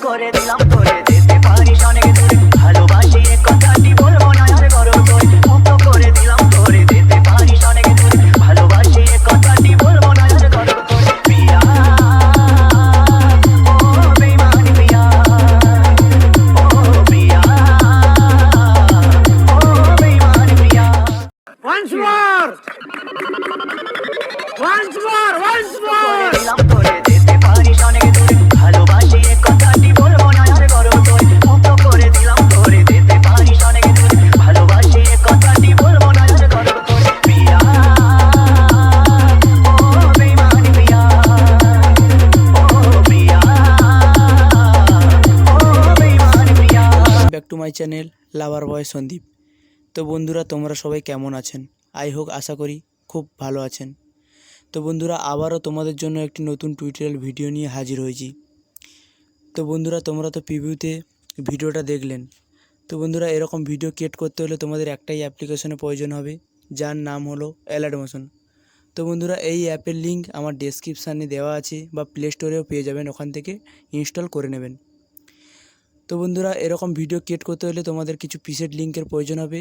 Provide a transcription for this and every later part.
করে দিলাম করে যেতে পারিস অনেক দূরে ভালোবাসি এ কথাটি বলবো না আর গরম করে মুক্ত করে দিলাম করে যেতে পারিস অনেক দূরে ভালোবাসি এ কথাটি বলবো না আর গরম করে পিয়া ও বেঈমান পিয়া ও পিয়া ও বেঈমান পিয়া Once more! Once more! Once more! দিলাম করে যেতে পারিস অনেক দূরে ভালোবাসি এ কথাটি বলবো না আর গরম করে মুক্ত করে দিলাম করে যেতে পারিস অনেক দূরে ভালোবাসি এ কথাটি বলবো না আর গরম করে পিয়া ও বেঈমান পিয়া ও পিয়া ও বেঈমান পিয়া। ব্যাক টু মাই চ্যানেল লাভার বয় সন্দীপ। তো বন্ধুরা, তোমরা সবাই কেমন আছেন? আশা করি খুব ভালো আছেন। তো বন্ধুরা, আবারও তোমাদের জন্য একটি নতুন টিউটোরিয়াল ভিডিও নিয়ে হাজির হয়েছি। তো বন্ধুরা, তোমরা তো প্রিভিউতে ভিডিওটা দেখলেন। তো বন্ধুরা, এরকম ভিডিও ক্রিয়েট করতে হলে তোমাদের একটাই অ্যাপ্লিকেশনের প্রয়োজন হবে, যার নাম হলো অ্যালার্ট মোশন। তো বন্ধুরা, এই অ্যাপের লিঙ্ক আমার ডেসক্রিপশানে দেওয়া আছে বা প্লে স্টোরেও পেয়ে যাবেন, ওখান থেকে ইনস্টল করে নেবেন। তো বন্ধুরা, এরকম ভিডিও ক্রিয়েট করতে হলে তোমাদের কিছু প্রিসেট লিঙ্কের প্রয়োজন হবে,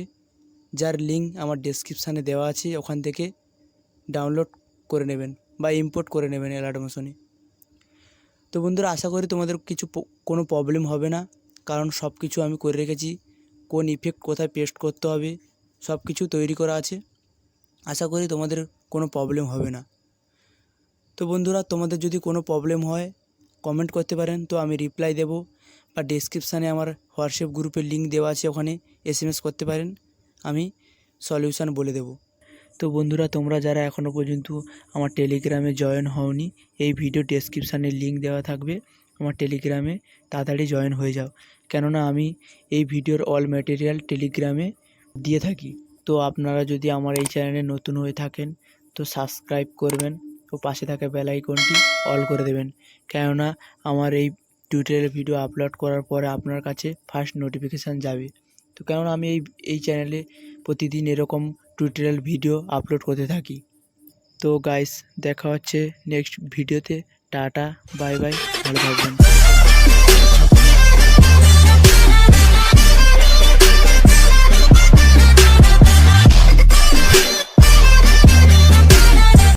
যার লিঙ্ক আমার ডেসক্রিপশানে দেওয়া আছে, ওখান থেকে ডাউনলোড করে নেবেন বা ইম্পোর্ট করে নেবেন অ্যালার্ট মোশনে। তো বন্ধুরা, আশা করি তোমাদের কোনো প্রবলেম হবে না, কারণ সব কিছু আমি করে রেখেছি। কোন ইফেক্ট কোথায় পেস্ট করতে হবে সব কিছু তৈরি করা আছে। আশা করি তোমাদের কোনো প্রবলেম হবে না। তো বন্ধুরা, তোমাদের যদি কোনো প্রবলেম হয় কমেন্ট করতে পারেন, তো আমি রিপ্লাই দেব, বা ডেসক্রিপশানে আমার হোয়াটসঅ্যাপ গ্রুপের লিঙ্ক দেওয়া আছে, ওখানে SMS করতে পারেন, আমি সলিউশান বলে দেব। তো বন্ধুরা, তোমরা যারা এখনও পর্যন্ত আমার টেলিগ্রামে জয়েন হওনি, এই ভিডিও ডেসক্রিপশানে লিঙ্ক দেওয়া থাকবে, আমার টেলিগ্রামে তাড়াতাড়ি জয়েন হয়ে যাও, কেননা আমি এই ভিডিওর অল ম্যাটেরিয়াল টেলিগ্রামে দিয়ে থাকি। তো আপনারা যদি আমার এই চ্যানেলে নতুন হয়ে থাকেন তো সাবস্ক্রাইব করবেন ও পাশে থাকা বেল আইকনটি অল করে দেবেন, কেননা আমার এই টিউটোরিয়াল ভিডিও আপলোড করার পরে আপনার কাছে ফার্স্ট নোটিফিকেশান যাবে। তো কেননা আমি এই চ্যানেলে প্রতিদিন এরকম টিউটোরিয়াল ভিডিও আপলোড করতে থাকি। তো গাইস, দেখা হচ্ছে নেক্সট ভিডিওতে। টাটা, বাই বাই, ভালো থাকবেন।